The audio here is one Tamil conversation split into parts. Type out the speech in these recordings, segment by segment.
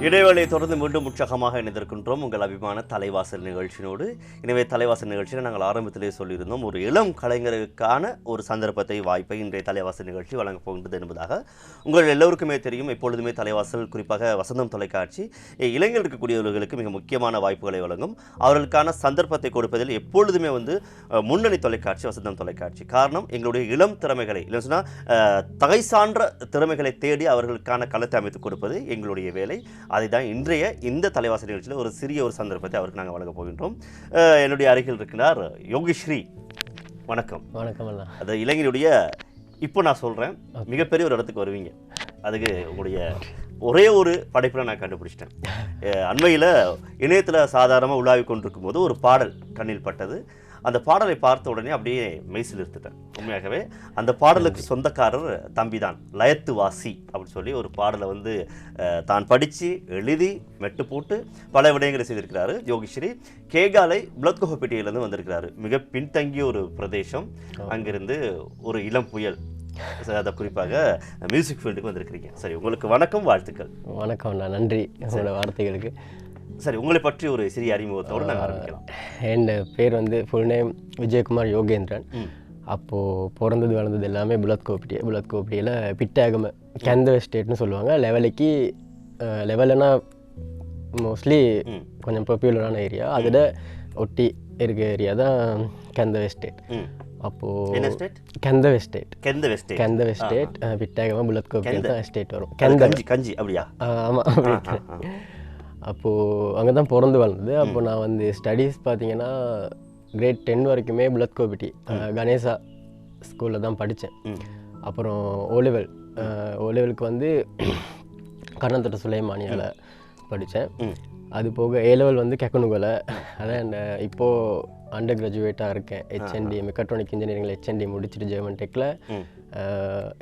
இடைவேளையை தொடர்ந்து மீண்டும் உற்சாகமாக இணைந்திருக்கின்றோம் உங்கள் அபிமான தலைவாசல் நிகழ்ச்சியோடு. எனவே தலைவாசல் நிகழ்ச்சியில் நாங்கள் ஆரம்பத்திலே சொல்லியிருந்தோம், ஒரு இளம் கலைஞருக்கான ஒரு சந்தர்ப்பத்தை வாய்ப்பை இன்றைய தலைவாசல் நிகழ்ச்சி வழங்கப் போகின்றது என்பதாக. உங்கள் எல்லோருக்குமே தெரியும், எப்பொழுதுமே தலைவாசல் குறிப்பாக வசந்தம் தொலைக்காட்சி இளைஞர் இருக்கக்கூடியவர்களுக்கு மிக முக்கியமான வாய்ப்புகளை வழங்கும். அவர்களுக்கான சந்தர்ப்பத்தை கொடுப்பதில் எப்பொழுதுமே முன்னணி தொலைக்காட்சி வசந்தம் தொலைக்காட்சி. காரணம், எங்களுடைய இளம் திறமைகளை இல்லை சொன்னால் தகை சான்ற திறமைகளை தேடி அவர்களுக்கான களத்தை அமைத்துக் கொடுப்பது எங்களுடைய வேலை. அதை தான் இன்றைய இந்த தலைவாசல் நிகழ்ச்சியில் ஒரு சிறிய ஒரு சந்தர்ப்பத்தை அவருக்கு நாங்கள் வழங்க போகின்றோம். என்னுடைய அருகில் இருக்கிறார் யோகிஸ்ரீ. வணக்கம். வணக்கம். அது இளைஞருடைய இப்போ நான் சொல்கிறேன், மிகப்பெரிய ஒரு இடத்துக்கு வருவீங்க. அதுக்கு உங்களுடைய ஒரே ஒரு படைப்பில் நான் கண்டுபிடிச்சிட்டேன். அண்மையில் இணையத்தில் சாதாரணமாக உலாவி கொண்டிருக்கும் போது ஒரு பாடல் கண்ணில் பட்டது. அந்த பாடலை பார்த்த உடனே அப்படியே மெய்சில் இருந்துட்டேன். உண்மையாகவே அந்த பாடலுக்கு சொந்தக்காரர் தம்பி தான். லயத்து வாசி அப்படின்னு சொல்லி ஒரு பாடலை தான் படித்து எழுதி மெட்டு போட்டு பல விடயங்களை செய்திருக்கிறாரு யோகிஸ்ரீ. கேகாலை புலத்கோஹப்பேட்டையிலேருந்து வந்திருக்கிறாரு. மிக பின்தங்கிய ஒரு பிரதேசம். அங்கிருந்து ஒரு இளம் புயல், அதை குறிப்பாக மியூசிக் ஃபீல்டுக்கு வந்திருக்கிறீங்க. சரி, உங்களுக்கு வணக்கம், வாழ்த்துக்கள். வணக்கம், நன்றி உங்களோட வார்த்தைகளுக்கு. சரி, உங்களை பற்றி ஒரு சிறிய அறிமுகத்தோடு நாங்கள் ஆரம்பிக்கலாம். என் பேர் ஃபுல் நேம் விஜயகுமார் யோகேந்திரன். அப்போது பிறந்தது வளர்ந்தது எல்லாமே புலத்கோப்பட்டியில் பிட்டாகம கேந்த ஸ்டேட்னு சொல்லுவாங்க. லெவல்னா மோஸ்ட்லி கொஞ்சம் பாப்புலரான ஏரியா. அதில் ஒட்டி இருக்க ஏரியா தான் கேந்த ஸ்டேட். அப்போது கேந்த ஸ்டேட் பிட்டாகம புலத்கோப்பட்டி தான் ஸ்டேட் வரும். கஞ்சி அப்படியா? ஆமாம். அப்போது அங்கே தான் பிறந்து வளர்ந்தது. அப்போ நான் ஸ்டடீஸ் பார்த்தீங்கன்னா கிரேட் 10 வரைக்குமே புலத்கோப்பட்டி கணேசா ஸ்கூலில் தான் படித்தேன். அப்புறம் ஓலெவலுக்கு கர்ணத்தோட்ட சுலைமானியால் படித்தேன். அது போக ஏலெவல் கெக்கனுகோல. அதான் இப்போது அண்டர் கிராஜுவேட்டாக இருக்கேன். ஹெச்என்டி மெக்காட்ரானிக் இன்ஜினியரிங்கில் ஹெச்என்டி முடிச்சுட்டு ஜெர்மன் டெக்கில்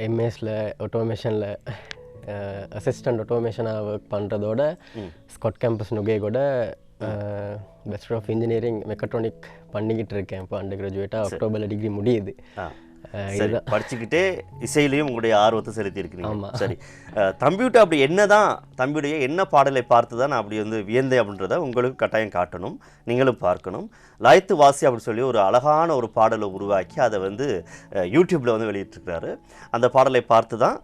எம்எஸில் ஆட்டோமேஷனில் அசிஸ்டன்ட் ஆட்டோமேஷனாக ஒர்க் பண்ணுறதோட Scot campus Nugegoda bachelor of engineering mechatronic பண்ணிக்கிட்டு இருக்கேன். இப்போ அண்டர் கிராஜுவேட்டாக அக்டோபரில் டிகிரி முடியுது. படிச்சுக்கிட்டே இசையிலையும் உங்களுடைய ஆர்வத்தை செலுத்தி இருக்கிறீங்க. சரி, தம்பிவிட்ட அப்படி என்னதான், தம்பியுடைய என்ன பாடலை பார்த்து தான் நான் அப்படி வியந்தேன் அப்படின்றத உங்களுக்கு கட்டாயம் காட்டணும், நீங்களும் பார்க்கணும். லயத்து வாசி அப்படின்னு சொல்லி ஒரு அழகான ஒரு பாடலை உருவாக்கி அதை யூடியூப்பில் வெளியிட்டிருக்கிறாரு. அந்த பாடலை பார்த்து தான்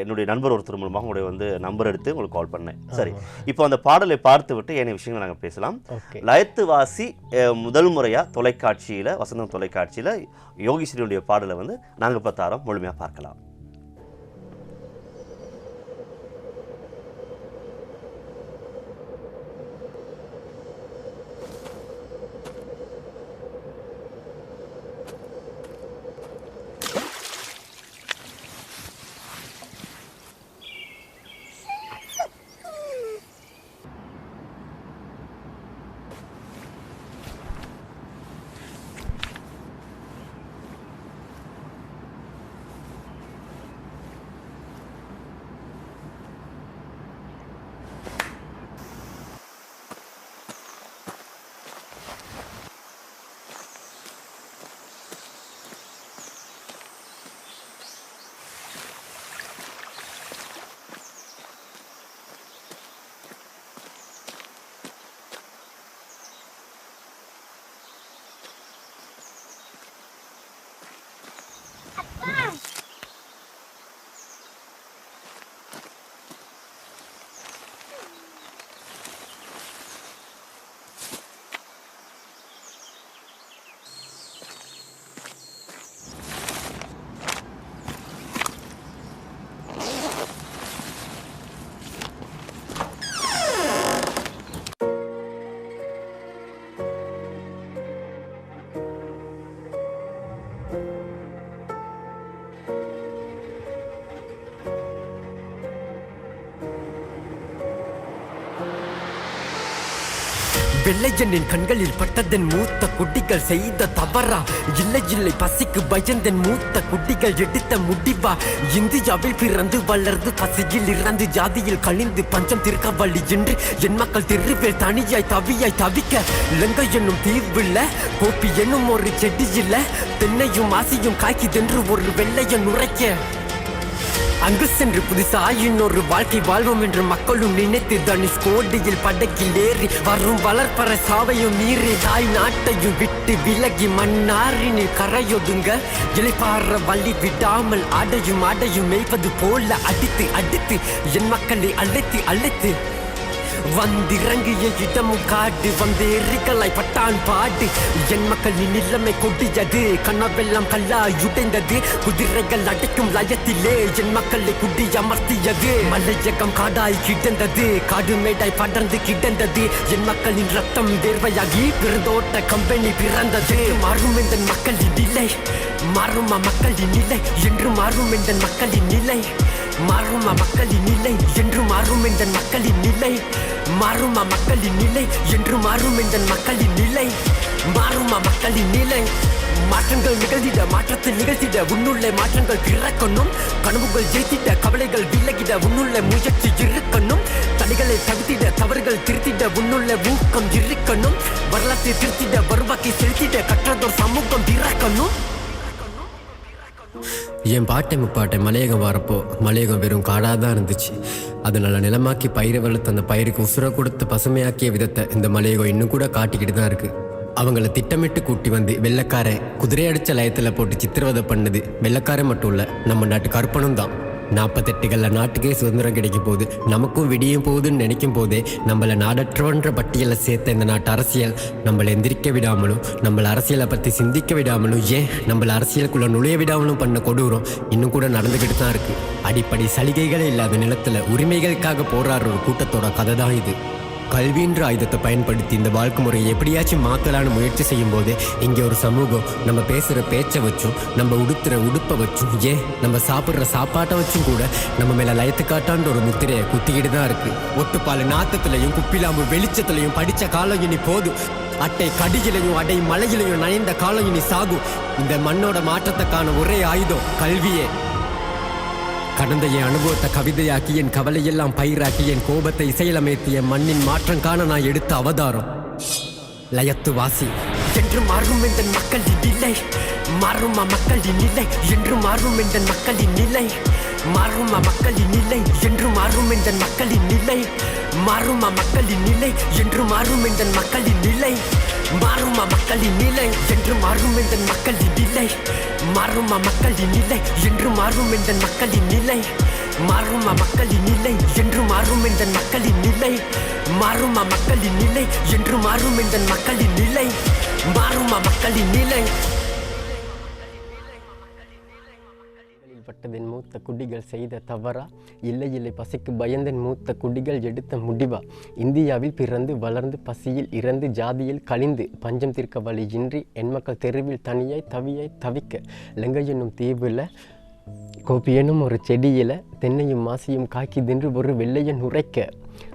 என்னுடைய நண்பர் ஒருத்தர் மூலமாக உங்களுடைய நம்பர் எடுத்து உங்களுக்கு கால் பண்ணேன். சரி, இப்போ அந்த பாடலை பார்த்து விட்டு ஏனைய விஷயங்களை நாங்கள் பேசலாம். லயத்து வாசி முதல் முறையாக தொலைக்காட்சியில், வசந்தம் தொலைக்காட்சியில் யோகிஸ்ரீயுடைய பாடலை நாங்கள் 10 முழுமையாக பார்க்கலாம். வெள்ளையனின் கண்களில் பட்டதன் மூத்த குட்டிகள் செய்த தவறா? இல்லை பசிக்கு பயந்தன் மூத்த குட்டிகள் எடுத்த முடிவா? இந்தியாவில் பிறந்து வளர்ந்து பசியில் இறந்து ஜாதியில் கழிந்து பஞ்சம் தீர்க்க வழி என்று என் மக்கள் தெருவில் தனியாய் தவிக்க இலங்கை என்னும் தீர்வில்ல, கோப்பி என்னும் ஒரு செடி இல்ல, தென்னையும் ஆசியும் காய்க்குதென்று ஒரு வெள்ளையன் உரைக்க அங்கு சென்று புதுசாய் இன்னொரு வாழ்க்கை வாழ்வோம் என்று மக்களும் நினைத்து தனுஷ்கோடியில் படகில் ஏறி வரும் வளர்ப்பற சாவையும் மீறி தாய் நாட்டையும் விட்டு விலகி மண்ணாரினில் கரையொதுங்க இலைப்பாற வழி விடாமல் அடையும் மேய்ப்பது போல அடித்து அடித்து என் மக்களை அழைத்து அழைத்து வந்திறங்கிய இடமும் காடு வந்தேறிகளாய் பட்டான் பாடு என் மக்களின் நிலைமை கொடியது கனவெல்லாம் கல்லாயுடைந்தது குதிரைகள் அடைக்கும் லயத்திலே என் மக்களை குடி அமர்த்தியது மலையகம் காடாய் கிடந்தது காடு மேடாய் படர்ந்து கிடந்தது என் மக்களின் ரத்தம் வேர்வையாகி பிறந்தோட்ட கம்பெனி பிறந்தது மாறும் இந்த மக்களின் நிலை மாறுமா மக்களின் நிலை என்று மாறும் இந்த மக்களின் நிலை மாறுமா மக்களின் நிலை என்று மாறும் இந்த மக்களின் நிலை மாறுமா மக்களின் நிலை என்று மாறும் இந்த மக்களின் நிலை மாறுமா மக்களின் நிலை மாற்றங்கள் நிகழ்த்திட மாற்றத்தை நிகழ்த்திட உன்னுள்ள மாற்றங்கள் பிறக்கணும் கனவுகள் ஜெயித்திட கவலைகள் விலகிட உன்னுள்ள முயற்சி இருக்கணும் தடைகளை தவிர்த்திட தவறுகள் திருத்திட உன்னுள்ள ஊக்கம் இருக்கணும் வரலாற்றை திருத்திட வருவாக்கை செலுத்திட கற்றதோர் சமூகம் பிறக்கணும். என் பாட்டை முப்பாட்டை மலையகம் வரப்போ மலையகம் வெறும் காடாக தான் இருந்துச்சு. அதனால நிலமாக்கி பயிரை வளர்த்து அந்த பயிருக்கு உசுர கொடுத்து பசுமையாக்கிய விதத்தை இந்த மலையகம் இன்னும் கூட காட்டிக்கிட்டு தான் இருக்கு. அவங்கள திட்டமிட்டு கூட்டி வந்து வெள்ளைக்காரன் குதிரை அடிச்ச லயத்தில் போட்டு சித்திரவதை பண்ணது வெள்ளைக்காரன் மட்டும் இல்லை, நம்ம நாட்டு கற்பனும் தான். 48 நாட்டுக்கே சுதந்திரம் கிடைக்கும் போது நமக்கும் விடியும் போகுதுன்னு நினைக்கும் போதே நம்மளை நாடற்றவன்ற பட்டியலை சேர்த்த இந்த நாட்டு அரசியல் நம்மளை எந்திரிக்க விடாமலும் நம்மளை அரசியலை பற்றி சிந்திக்க விடாமலும் ஏன் நம்மளை அரசியலுக்குள்ள நுழைய விடாமலும் பண்ண கொடூரம் இன்னும் கூட நடந்துக்கிட்டு தான் இருக்கு. அடிப்படை சலுகைகளே இல்லாத நிலத்தில் உரிமைகளுக்காக போராடுற ஒரு கூட்டத்தோட கதை தான் இது. கல்வின்ற ஆயுதத்தை பயன்படுத்தி இந்த வாழ்க்கை முறையை எப்படியாச்சும் மாற்றலான்னு முயற்சி செய்யும் போது இங்கே ஒரு சமூகம் நம்ம பேசுகிற பேச்சை வச்சும் நம்ம உடுத்துற உடுப்பை வச்சும் ஏன் நம்ம சாப்பிட்ற சாப்பாட்டை வச்சும் கூட நம்ம மேலே லயத்து காட்டான்ற ஒரு முத்திரையை குத்திக்கிட்டு தான் இருக்கு. ஒட்டுப்பால் நாத்தத்துலையும் குப்பிலாம்பு வெளிச்சத்துலையும் படித்த காலம் இனி போதும். அட்டை கடியிலையும் அடை மலையிலையும் நனைந்த காலம் இனி சாகும். இந்த மண்ணோட மாற்றத்தை காண ஒரே ஆயுதம் கல்வியே. கடந்த என் அனுபவத்தை கவிதையாக்கி என் கவலையெல்லாம் பயிராக்கி என் கோபத்தை இசையிலமைத்து என் மண்ணின் மாற்றம் காண நான் எடுத்த அவதாரம் லயத்து வாசி. என்று மாறும் இந்த மக்களின் நிலை மாறுமா மக்களின் நிலை என்று மாறும் இந்த மக்களின் நிலை மாறுமா மக்களின் நிலை என்று மாறும் இந்த மக்களின் நிலை மாறுமா மக்களின் நிலை என்று மாறும் இந்த மக்களின் நிலை மாறுமா மக்களின் நிலை என்று மாறும் இந்த மக்களின் நிலை மாறுமா மக்களின் நிலை என்று மாறும் இந்த மக்களின் நிலை மாறுமா மக்களின் நிலை என்று மாறும் இந்த மக்களின் நிலை மாறுமா மக்களின் நிலை என்று மாறும் இந்த மக்களின் நிலை மாறுமா மக்களின் நிலை. பட்டதென் மூத்த குடிகள் செய்த தவறா இல்லை இல்லை பசிக்கு பயந்தென் மூத்த குடிகள் எடுத்த முடிவா இந்தியாவில் பிறந்து வளர்ந்து பசியில் இறந்து ஜாதியில் கழிந்து பஞ்சம் தீர்க்க வழியின்றி என் மக்கள் தெருவில் தனியாய் தவியாய் தவிக்க லங்கை என்னும் தீவில் கோப்பி என்னும் ஒரு செடியில் தென்னையும் மாசியும் காக்கி தின்று ஒரு வெள்ளையன் உரைக்க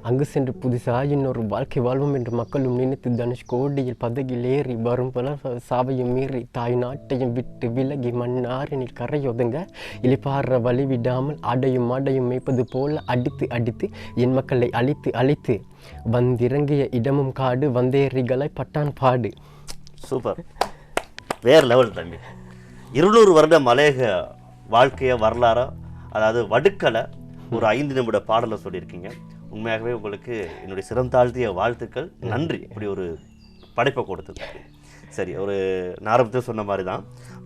அங்கு சென்று புதுசாக இன்னொரு வாழ்க்கை வாழ்வோம் என்று மக்களும் நினைத்து தனுஷ்கோடியில் பதகில் ஏறி வரும் பல சாவையும் மீறி தாய் நாட்டையும் விட்டு விலகி மண்ணாரினில் கரையொதுங்க இலைப்பாற வழி விடாமல் அடையும் மேய்ப்பது போல அடித்து அடித்து என் மக்களை அழித்து அழித்து வந்திறங்கிய இடமும் காடு வந்தேறிகளாய் பட்டான் பாடு. சூப்பர், வேறு லெவல் தம்பி. 200 வருட மலையக வாழ்க்கைய வரலாறா, அதாவது வடுக்கலை ஒரு 5 நிமிட பாடலை சொல்லியிருக்கீங்க. உண்மையாகவே உங்களுக்கு என்னுடைய சிரம் தாழ்த்திய வாழ்த்துக்கள். நன்றி இப்படி ஒரு படைப்பை கொடுத்தது. சரி, ஒரு ஆரம்பத்தில் சொன்ன மாதிரி தான்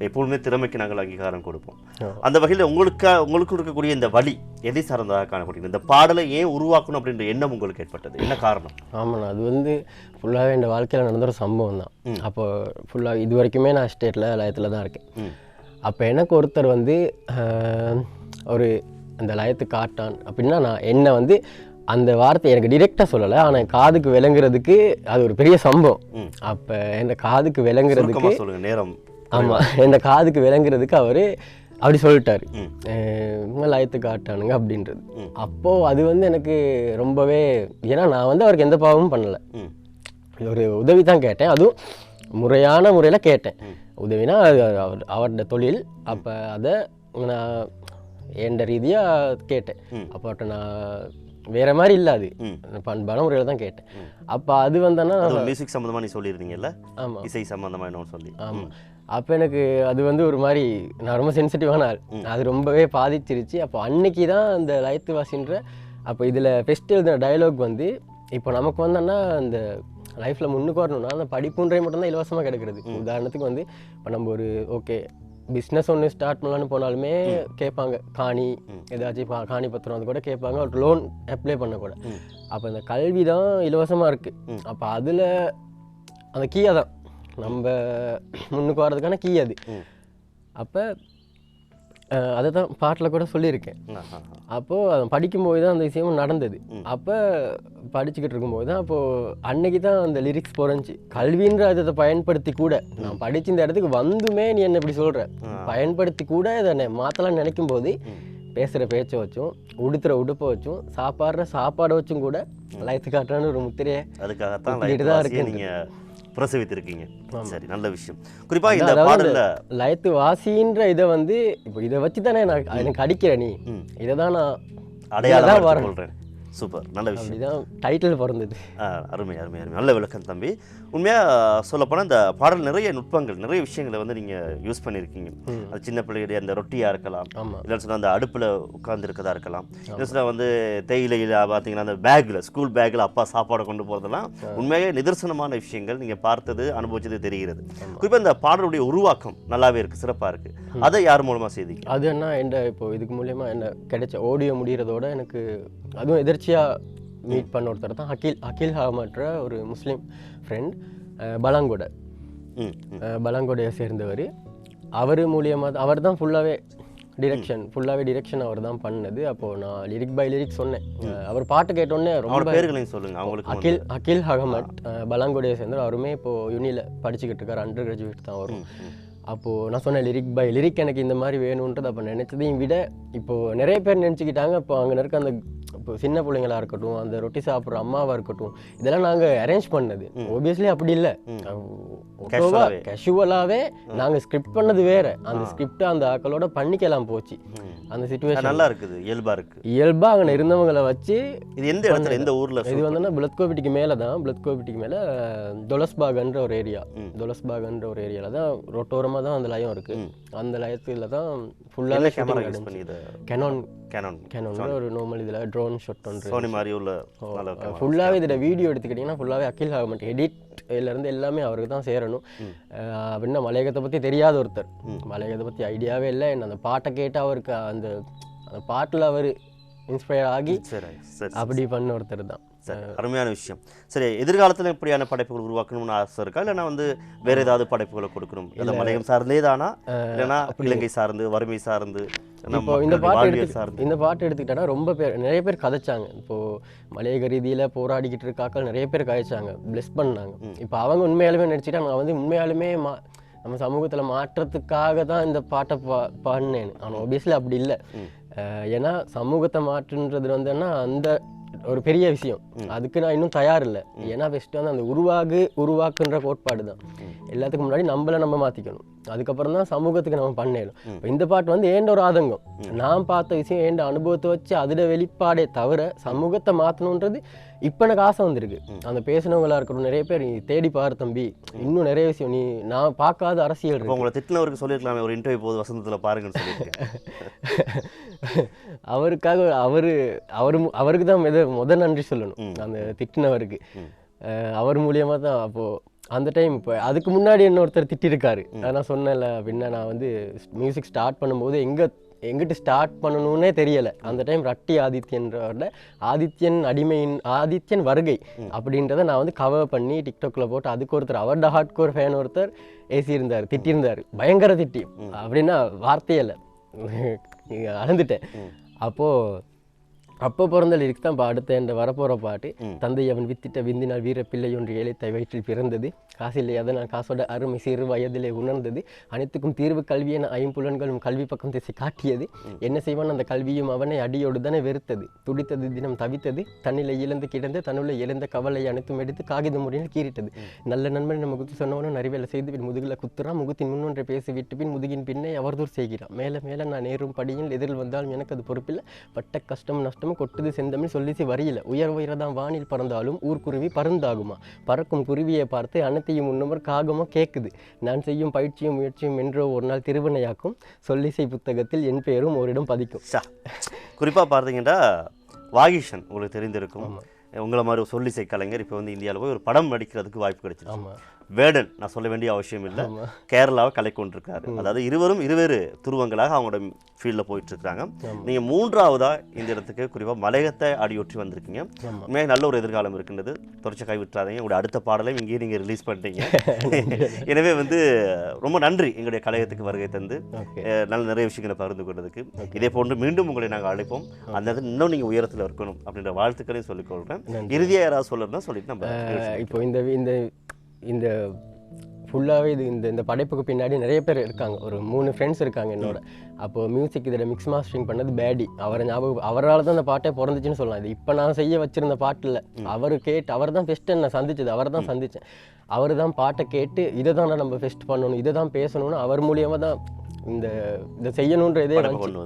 எப்பொழுதுமே திறமைக்கு நாங்கள் அங்கீகாரம் கொடுப்போம். அந்த வகையில் உங்களுக்கு இருக்கக்கூடிய இந்த வழி எதை சார்ந்ததாக காணப்படுகிறது? இந்த பாடலை ஏன் உருவாக்கணும் அப்படின்ற எண்ணம் உங்களுக்கு ஏற்பட்டது, என்ன காரணம்? ஆமாண்ணா, அது வந்து ஃபுல்லாகவே என் வாழ்க்கையில் நடந்த ஒரு சம்பவம் தான். அப்போ ஃபுல்லாக இது வரைக்குமே நான் ஸ்டேட்டில் லயத்தில் தான் இருக்கேன். அப்போ எனக்கு ஒருத்தர் வந்து ஒரு அந்த லயத்து காட்டான் அப்படின்னா நான் என்ன வந்து அந்த வார்த்தை எனக்கு டிரெக்டாக சொல்லலை, ஆனால் என் காதுக்கு விளங்குறதுக்கு அது ஒரு பெரிய சம்பவம். அப்போ என் காதுக்கு விளங்குறதுக்கு நேரம் ஆமாம் என் காதுக்கு விளங்குறதுக்கு அவர் அப்படி சொல்லிட்டாரு, லயத்து காட்டானுங்க அப்படின்றது. அப்போது அது வந்து எனக்கு ரொம்பவே, ஏன்னா நான் வந்து அவருக்கு எந்த பாவமும் பண்ணலை, ஒரு உதவி தான் கேட்டேன், அதுவும் முறையான முறையில் கேட்டேன். உதவினா அது அவரோட தொழில். அப்போ அதை நான் எந்த ரீதியாக கேட்டேன். அப்போ நான் வேற மாதிரி இல்லை, அது பண்பான முறையில் தான் கேட்டேன். அப்போ அது வந்தோன்னா மியூசிக் சம்மந்தமாக நீ சொல்லியிருந்தீங்கல்ல? ஆமாம், இசை சம்மந்தமாக என்னன்னு சொல்லி. ஆமாம். அப்போ எனக்கு அது வந்து ஒரு மாதிரி, நான் ரொம்ப சென்சிட்டிவான ஆள், அது ரொம்பவே பாதிச்சிருச்சு. அப்போ அன்னைக்கு தான் அந்த லயத்து வாசின்ற அப்போ இதில் ஃபெஸ்ட் எழுதின டயலாக் வந்து, இப்போ நமக்கு வந்தோன்னா அந்த லைஃப்பில் முன்னுக்கு வரணும்னா அந்த படிப்புன்றை மட்டும்தான் இலவசமாக கிடைக்கிறது. உதாரணத்துக்கு வந்து இப்போ நம்ம ஒரு ஓகே பிஸ்னஸ் ஒன்று ஸ்டார்ட் பண்ணலான்னு போனாலுமே கேட்பாங்க காணி, ஏதாச்சும் காணி பத்திரம் அது கூட கேட்பாங்க, ஒரு லோன் அப்ளை பண்ணக்கூட. அப்போ இந்த கல்வி தான் இலவசமாக இருக்குது. அப்போ அதில் அந்த கீயை தான் நம்ம முன்னுக்கு வர்றதுக்கான கீ அது. அப்போ அதை தான் பாட்டில் கூட சொல்லியிருக்கேன். அப்போது அதை படிக்கும்போது தான் அந்த விஷயமும் நடந்தது. அப்போ படிச்சுக்கிட்டு இருக்கும்போது தான் அப்போது அன்னைக்கு தான் அந்த லிரிக்ஸ் புரிஞ்சு, கல்வின்ற அதை பயன்படுத்தி கூட நான் படிச்சு இந்த இடத்துக்கு வந்துமே நீ என்ன இப்படி சொல்கிற, பயன்படுத்தி கூட இதை மாற்றலாம்னு நினைக்கும் போது பேசுகிற பேச்சை வச்சும் உடுத்துற உடுப்பை வச்சும் சாப்பாடுற சாப்பாடை வச்சும் கூட லயத்து காட்டுறான்னு ஒரு முத்திரையை அதுக்காகத்தான் தான் இருக்கு நீங்கள் பிரசவித்திருக்கீங்க. சரி, நல்ல விஷயம். குறிப்பாக இந்த பாடல்ல லயத்து வாசின்ற இதை வந்து இப்போ இதை வச்சு தானே நான் எனக்கு அடிக்கிறேன், நீ இதை தான் நான் அடையாளம் சொல்கிறேன். சூப்பர், நல்ல விஷயம். அப்படிதான் டைட்டில் பிறந்தது. அருமை அருமை அருமை, நல்ல விளக்கம் தம்பி. உண்மையாக சொல்லப்போனால் இந்த பாடல் நிறைய நுட்பங்கள், நிறைய விஷயங்களை வந்து நீங்கள் யூஸ் பண்ணியிருக்கீங்க. அது சின்ன பிள்ளைகளுடைய அந்த ரொட்டியாக இருக்கலாம், இல்லைன்னு சொன்னால் அந்த அடுப்பில் உட்கார்ந்து இருக்கதா இருக்கலாம், இல்லை சொன்னால் வந்து தேயிலையில் பார்த்தீங்கன்னா அந்த பேக்கில், ஸ்கூல் பேக்கில் அப்பா சாப்பாடை கொண்டு போகிறதெல்லாம் உண்மையாக நிதர்சனமான விஷயங்கள். நீங்கள் பார்த்தது அனுபவிச்சது தெரிகிறது. குறிப்பாக இந்த பாடலுடைய உருவாக்கம் நல்லாவே இருக்குது, சிறப்பாக இருக்குது. அதை யார் மூலமாக செய்தீங்க? அது என்ன என்ன இப்போ இதுக்கு மூலயமா என்ன கிடைச்ச ஆடியோ முடிகிறதோட எனக்கு அதுவும் எதிர்ச்சியாக மீட் பண்ண ஒருத்தர் தான் அகில் ஹாமற்ற ஒரு முஸ்லீம் ஃப்ரெண்ட், பலாங்கொடையை சேர்ந்தவர். அவர் மூலியமாக அவர் தான் ஃபுல்லாகவே டிரெக்ஷன் அவர் தான் பண்ணது. அப்போது நான் லிரிக் பை லிரிக் சொன்னேன். அவர் பாட்டு கேட்டோன்னே ரொம்ப பேர்களையும் சொல்லுங்கள் அவங்களுக்கு. அகில் ஹகமட் பலாங்கொடையை சேர்ந்தவர். அவருமே இப்போது யூனியில் படிச்சுக்கிட்டு இருக்கார், அண்டர் கிராஜுவேட் தான் வரும். அப்போது நான் சொன்னேன் லிரிக் பை லிரிக் எனக்கு இந்த மாதிரி வேணுன்றது. அப்போ நினச்சதையும் விட இப்போது நிறைய பேர் நினச்சிக்கிட்டாங்க, இப்போ அங்கே இருக்க அந்த இப்போ சின்ன பிள்ளைங்களா இருக்கட்டும், அந்த ரொட்டி சாப்பிட்ற அம்மாவாக இருக்கட்டும், இதெல்லாம் நாங்கள் அரேஞ்ச் பண்ணது. ஓபியஸ்லி அப்படி இல்லை, கேஷுவலாகவே நாங்கள் ஸ்கிரிப்ட் பண்ணது வேற. அந்த ஸ்கிரிப்ட் அந்த ஆக்களோட பண்ணிக்கலாம் போச்சு. அந்த சிச்சுவேஷன் நல்லா இருக்குது, இயல்பா அங்கே இருந்தவங்களை வச்சு. இது எந்த இடத்துல, எந்த ஊரில்? இது வந்து பிளத்கோவிட்டிக்கு மேலே தான், பிளத்கோவிட்டிக்கு மேலே தொலஸ்பாகன்ற ஒரு ஏரியா, தொலஸ்பாகன்ற ஒரு ஏரியாவில் தான் ரோட்டோரமாக தான் அந்த லயம் இருக்குது. அந்த லயத்தில் தான் ஃபுல்லாகவே கேனான் ஒரு நார்மல் இதில் ட்ரோன் ஷாட் ஒன்று ஃபுல்லாகவே. இதில் வீடியோ எடுத்துக்கிட்டிங்கன்னா ஃபுல்லாகவே அகில் ஹாமட், எடிட்லேருந்து எல்லாமே அவருக்கு தான் சேரணும். அப்படின்னா மலையகத்தை பற்றி தெரியாத ஒருத்தர், மலையகத்தை பற்றி ஐடியாவே இல்லை. என்ன அந்த பாட்டை கேட்டு அவருக்கு அந்த பாட்டில் அவர் இன்ஸ்பயர் ஆகி அப்படி பண்ண ஒருத்தர் தான். சரி, அருமையான விஷயம். சரி, எதிர்காலத்தில் இப்படியான படைப்புகள் உருவாக்கணும்னு ஆசை இருக்கா, இல்லைன்னா வந்து வேற ஏதாவது படைப்புகளை கொடுக்கணும்? இல்லை மலையம் சார்ந்தே தானா, இல்லைன்னா இலங்கை சார்ந்து, வறுமை சார்ந்து? இப்போ இந்த பாட்டு எடுத்துக்கிட்டோன்னா ரொம்ப நிறைய பேர் கதைச்சாங்க. இப்போது மலையக ரீதியில் போராடிக்கிட்டு இருக்காக்கள் நிறைய பேர் கதைச்சாங்க, பிளெஸ் பண்ணாங்க. இப்போ அவங்க உண்மையாலுமே நினச்சிட்டா நான் வந்து உண்மையாலுமே நம்ம சமூகத்தில் மாற்றத்துக்காக தான் இந்த பாட்டை பாடினேன். ஆனால் ஒபியஸ்லி அப்படி இல்லை. ஏன்னா சமூகத்தை மாற்றுன்றது வந்துன்னா அந்த ஒரு பெரிய விஷயம், அதுக்கு நான் இன்னும் தயார் இல்லை. ஏன்னா ஃபஸ்ட்டு வந்து அந்த உருவாக்குன்ற கோட்பாடு தான். எல்லாத்துக்கும் முன்னாடி நம்ம மாற்றிக்கணும், அதுக்கப்புறம் தான் சமூகத்துக்கு நம்ம பண்ணணும். இந்த பாட்டு வந்து ஏண்ட ஒரு ஆதங்கம், நான் பார்த்த விஷயம் ஏண்ட அனுபவத்தை வச்சு அதில் வெளிப்பாடே தவிர சமூகத்தை மாற்றணுன்றது இப்போ எனக்கு ஆசை வந்திருக்கு. அந்த பேசினவங்களா இருக்கட்டும், நிறைய பேர் நீ தேடி பாரு தம்பி, இன்னும் நிறைய விஷயம் நீ நான் பார்க்காத அரசியல் இருக்கு. உங்களை திட்டினவருக்கு சொல்லியிருக்கலாமே ஒரு இன்டர்வியூ போது வசந்தத்தில் பாருங்கன்னு சொல்லியிருக்கேன். அவருக்காக அவருக்கு தான் முதல் நன்றி சொல்லணும், அந்த திட்டினவருக்கு. அவர் மூலியமாக தான் அப்போது அந்த டைம். இப்போ அதுக்கு முன்னாடி இன்னொருத்தர் திட்டிருக்காரு, நான் சொன்னேன்ல அப்படின்னா, நான் வந்து மியூசிக் ஸ்டார்ட் பண்ணும்போது எங்கிட்ட ஸ்டார்ட் பண்ணணும்னே தெரியலை. அந்த டைம் ரட்டி ஆதித்யன்றவரோட ஆதித்யன் வருகை அப்படின்றத நான் வந்து கவர் பண்ணி டிக்டாக்ல போட்டு, அதுக்கு ஒருத்தர் அவரோட ஹார்ட் கோர் ஃபேன் ஒருத்தர் ஏசியிருந்தார், திட்டியிருந்தார், பயங்கர திட்டி. அப்படின்னா வார்த்தையில் அழுந்துட்டேன். அப்போ பிறந்த லிரிக்ஸ் தான் அடுத்த என்ற வரப்போகிற பாட்டு. தந்தை அவன் வித்திட்ட விந்தினால் வீரப்பிள்ளை ஒன்று ஏழைத்தாய் வயிற்றில் பிறந்தது, காசில்லை அதனால் காசோட அருமை சிறு வயதிலே உணர்ந்தது, அனைத்துக்கும் தீர்வு கல்வியென ஐம்புலன்களும் கல்வி பக்கம் திசை காட்டியது, என்ன செய்வான் அந்த கல்வியும் அவனை அடியோடு தானே வெறுத்தது, துடித்தது தினம் தவித்தது, தன்னிலை இழந்து கிடந்து தன்னுள்ள இழந்த கவலை அனைத்தும் எடுத்து காகித முறையில் கீறிட்டது, நல்ல நண்பன் நம்ம குத்து சொன்னவனும் நிறைவேலை செய்து பின் முதுகில் குத்துறான், முகத்தின் முன்னொன்றை பேசி விட்டு பின் முதுகின் பின்னே அவர்தூர் செய்கிறான், மேலே மேலே நான் நேரும் படியில் எதிரில் வந்தாலும் எனக்கு அது பொறுப்பில்லை, பட்ட கஷ்டம் நஷ்டம் சத்தமும் கொட்டுது செந்தமிழ் சொல்லிசி வரியில உயர் உயரதான் வானில் பறந்தாலும் ஊர்க்குருவி பருந்தாகுமா பறக்கும் குருவியை பார்த்து அனைத்தையும் முன்னமர் காகமோ கேட்குது நான் செய்யும் பயிற்சியும் முயற்சியும் என்றோ ஒரு நாள் திருவினையாக்கும் சொல்லிசை புத்தகத்தில் என் பேரும் ஓரிடம் பதிக்கும். குறிப்பாக பார்த்தீங்கன்னா வாகிஷன் உங்களுக்கு தெரிந்திருக்கும். உங்களை மாதிரி ஒரு சொல்லிசை கலைஞர் இப்போ வந்து இந்தியாவில் போய் ஒரு படம் நடிக்கிறதுக்கு வாய்ப்பு கிடைச்சிருக்கு. வேடன் நான் சொல்ல வேண்டிய அவசியம் இல்லை, கேரளாவை கலை கொண்டிருக்காரு. அதாவது இருவரும் இருவேறு துருவங்களாக அவங்களோட ஃபீல்டில் போயிட்டுருக்காங்க. நீங்கள் மூன்றாவதாக இந்த இடத்துக்கு குறிப்பாக மலையகத்தை அடியொற்றி வந்திருக்கீங்க. உண்மையாக நல்ல ஒரு எதிர்காலம் இருக்கின்றது, தொடர்ச்சி கைவிட்டுறாதீங்க. உங்களுடைய அடுத்த பாடலையும் இங்கேயே நீங்கள் ரிலீஸ் பண்ணிட்டீங்க. எனவே வந்து ரொம்ப நன்றி எங்களுடைய கலையகத்துக்கு வருகை தந்து நல்ல நிறைய விஷயங்களை பகிர்ந்து கொண்டதுக்கு. இதே போன்று மீண்டும் உங்களை நாங்கள் அழைப்போம். அந்த இன்னும் நீங்கள் உயரத்தில் இருக்கணும் அப்படின்ற வாழ்த்துக்களையும் சொல்லிக்கொள்கிறேன். இறுதியாக யாராவது சொல்லணும்னா சொல்லிட்டு நம்ம இப்போ இந்த ஃபுல்லாகவே இந்த படைப்புக்கு பின்னாடி நிறைய பேர் இருக்காங்க. ஒரு 3 ஃப்ரெண்ட்ஸ் இருக்காங்க என்னோட. அப்போது மியூசிக் இதில் மிக்ஸ் மாஸ்டரிங் பண்ணது பேடி. அவரால் தான் அந்த பாட்டே பிறந்துச்சுன்னு சொல்லலாம். இது இப்போ நான் செய்ய வச்சுருந்த பாட்டு இல்லை, அவர் தான் ஃபெஸ்ட்டு நான் சந்திச்சது, அவர் தான் சந்தித்தேன். அவர் தான் பாட்டை கேட்டு இதை தான் நம்ம ஃபெஸ்ட் பண்ணணும், இதை தான் பேசணும்னு அவர் மூலியமாக தான் இதை செய்யணுன்ற இதே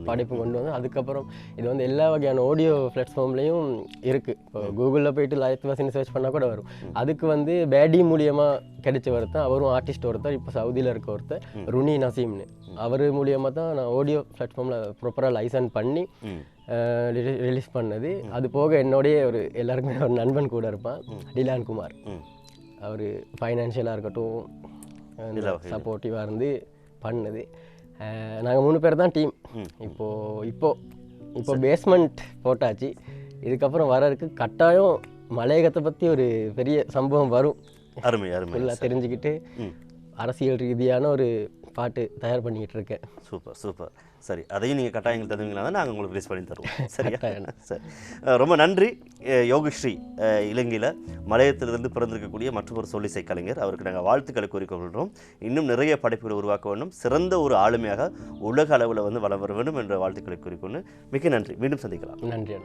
படைப்பு கொண்டு வந்து அதுக்கப்புறம் இது வந்து எல்லா வகையான ஆடியோ பிளாட்ஃபார்ம்லேயும் இருக்குது. இப்போ கூகுளில் போயிட்டு லயத் வாசின்னு சர்ச் பண்ணால் கூட வரும். அதுக்கு வந்து பேடி மூலியமாக கிடைச்ச ஒருத்தர், அவரும் ஆர்டிஸ்ட் ஒருத்தர், இப்போ சவுதியில் இருக்க ஒருத்தர் ருனி நசீம்னு, அவர் மூலியமாக தான் நான் ஆடியோ பிளாட்ஃபார்மில் ப்ராப்பராக லைசன்ஸ் பண்ணி ரிலீஸ் பண்ணது. அது போக என்னோடைய எல்லாருக்குமே ஒரு நண்பன் கூட இருப்பான், டிலான் குமார். அவர் ஃபைனான்ஷியலாக இருக்கட்டும் சப்போர்ட்டிவாக இருந்து பண்ணது. நாங்கள் 3 பேர் தான் டீம். இப்போ பேஸ்மெண்ட் போட்டாச்சு. இதுக்கப்புறம் வரதுக்கு கட்டாயம் மலையகத்தை பற்றி ஒரு பெரிய சம்பவம் வரும். அருமை அருமை ஃபுல்லாக தெரிஞ்சுக்கிட்டு அரசியல் ரீதியான ஒரு பாட்டு தயார் பண்ணிக்கிட்டு இருக்கேன். Super super. சரி, அதையும் நீங்கள் கட்டாயங்கள் தருவீங்களா தான் நாங்கள் உங்களுக்கு ரிலீஸ் பண்ணி தருவோம். சரியா? சரி, ரொம்ப நன்றி. யோகஸ்ரீ இலங்கையில் மலையத்திலிருந்து பிறந்திருக்கக்கூடிய மற்றொரு சொல்லிசை கலைஞர், அவருக்கு நாங்கள் வாழ்த்துக்களை கூறிக்கொள்கிறோம். இன்னும் நிறைய படைப்புகளை உருவாக்க வேண்டும், சிறந்த ஒரு ஆளுமையாக உலக அளவில் வந்து வளம் வர வேண்டும் என்ற வாழ்த்துக்களை கூறிக்கொண்டு மிக்க நன்றி. மீண்டும் சந்திக்கலாம். நன்றி.